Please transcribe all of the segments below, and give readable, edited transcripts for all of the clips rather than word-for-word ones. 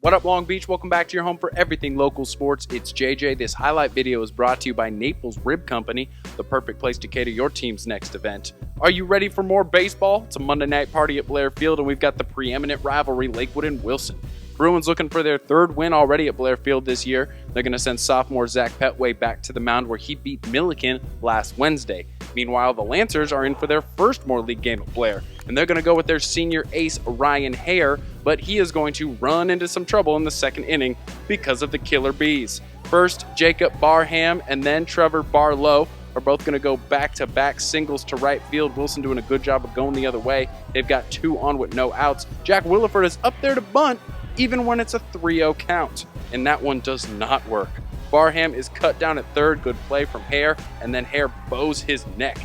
What up, Long Beach? Welcome back to your home for everything local sports. It's JJ. This highlight video is brought to you by Naples Rib Company, the perfect place to cater your team's next event. Are you ready for more baseball? It's a Monday night party at Blair Field, and we've got the preeminent rivalry, Lakewood and Wilson. Bruins looking for their third win already at Blair Field this year. They're going to send sophomore Zach Petway back to the mound where he beat Milliken last Wednesday. Meanwhile, the Lancers are in for their first Moore League game at Blair, and they're going to go with their senior ace, Ryan Hare, but he is going to run into some trouble in the second inning because of the Killer Bees. First, Jacob Barham and then Trevor Barlow are both going to go back-to-back singles to right field. Wilson doing a good job of going the other way. They've got 2 on with no outs. Jack Williford is up there to bunt, even when it's a 3-0 count, and that one does not work. Barham is cut down at third, good play from Hare, and then Hare bows his neck.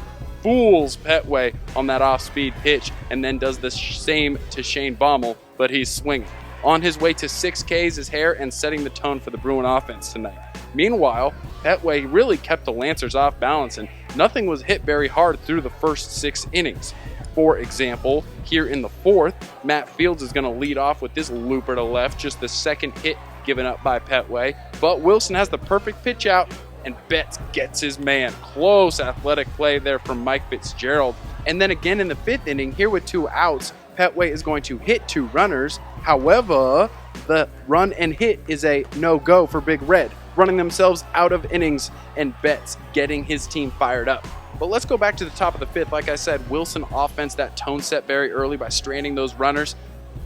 Fools Petway on that off-speed pitch, and then does the same to Shane Baumel, but he's swinging. On his way to 6 Ks is Hare and setting the tone for the Bruin offense tonight. Meanwhile, Petway really kept the Lancers off balance, and nothing was hit very hard through the first 6 innings. For example, here in the 4th, Matt Fields is going to lead off with this looper to left, just the second hit given up by Petway. But Wilson has the perfect pitch out, and Betts gets his man. Close athletic play there from Mike Fitzgerald. And then again in the 5th inning, here with 2 outs, Petway is going to hit 2 runners. However, the run and hit is a no-go for Big Red, running themselves out of innings, and Betts getting his team fired up. But let's go back to the top of the 5th. Like I said, Wilson offense, that tone set very early by stranding those runners.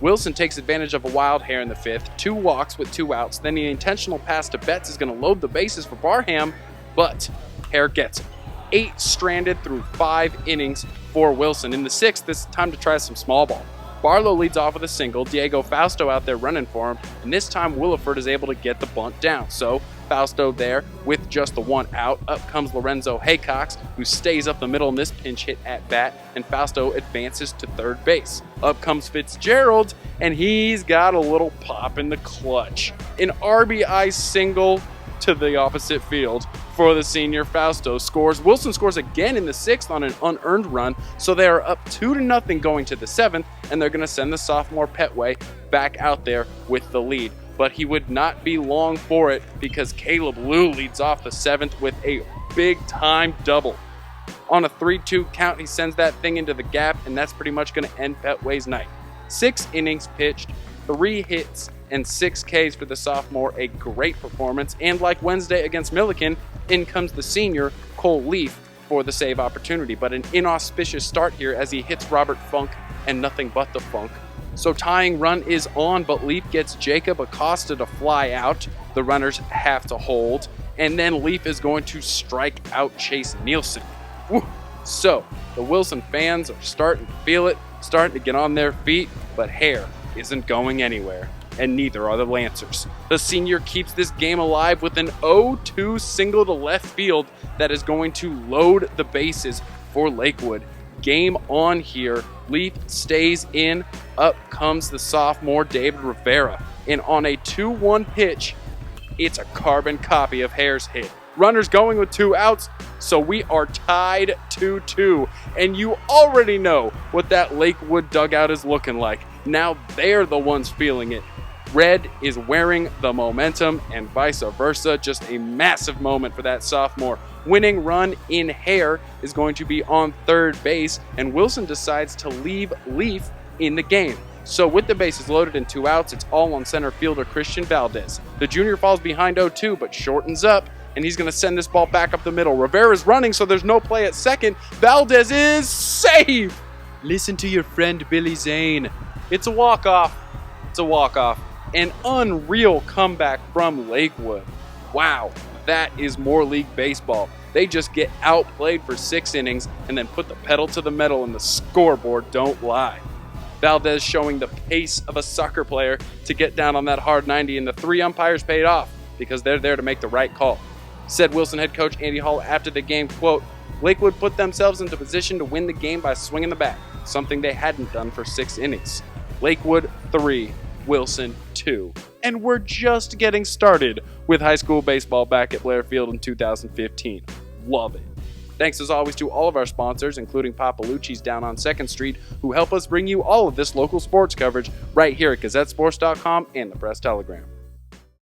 Wilson takes advantage of a wild Hare in the 5th, 2 walks with 2 outs. Then the intentional pass to Betts is going to load the bases for Barham, but Hare gets it. 8 stranded through 5 innings for Wilson. In the 6th, it's time to try some small ball. Barlow leads off with a single, Diego Fausto out there running for him, and this time Williford is able to get the bunt down. So Fausto there with just the 1 out. Up comes Lorenzo Haycox, who stays up the middle in this pinch hit at bat, and Fausto advances to third base. Up comes Fitzgerald, and he's got a little pop in the clutch. An RBI single to the opposite field for the senior. Fausto scores. Wilson scores again in the 6th on an unearned run, so they are up 2-0 going to the 7th, and they're going to send the sophomore Petway back out there with the lead. But he would not be long for it because Caleb Liu leads off the 7th with a big-time double. On a 3-2 count, he sends that thing into the gap, and that's pretty much going to end Petway's night. 6 innings pitched, 3 hits, and 6 Ks for the sophomore, a great performance. And like Wednesday against Milliken, in comes the senior, Cole Leaf, for the save opportunity. But an inauspicious start here as he hits Robert Funk and nothing but the funk. So tying run is on, but Leaf gets Jacob Acosta to fly out. The runners have to hold. And then Leaf is going to strike out Chase Nielsen. Woo. So the Wilson fans are starting to feel it, starting to get on their feet, but Hare isn't going anywhere. And neither are the Lancers. The senior keeps this game alive with an 0-2 single to left field that is going to load the bases for Lakewood. Game on here. Leaf stays in. Up comes the sophomore David Rivera. And on a 2-1 pitch, it's a carbon copy of Hare's hit. Runners going with 2 outs, so we are tied 2-2. And you already know what that Lakewood dugout is looking like. Now they're the ones feeling it. Red is wearing the momentum and vice versa. Just a massive moment for that sophomore. Winning run in Hare is going to be on third base, and Wilson decides to leave Leaf in the game. So with the bases loaded and 2 outs, it's all on center fielder Christian Valdez. The junior falls behind 0-2, but shortens up, and he's going to send this ball back up the middle. Rivera's running, so there's no play at second. Valdez is safe! Listen to your friend Billy Zane. It's a walk-off. It's a walk-off. An unreal comeback from Lakewood. Wow, that is Moore League baseball. They just get outplayed for 6 innings and then put the pedal to the metal and the scoreboard don't lie. Valdez showing the pace of a soccer player to get down on that hard 90, and the 3 umpires paid off because they're there to make the right call. Said Wilson head coach Andy Hall after the game, quote, "Lakewood put themselves into position to win the game by swinging the bat, something they hadn't done for 6 innings. Lakewood 3, Wilson 2. And we're just getting started with high school baseball back at Blair Field in 2015. Love it." Thanks as always to all of our sponsors, including Papalucci's down on 2nd Street, who help us bring you all of this local sports coverage right here at GazetteSports.com and the Press Telegram.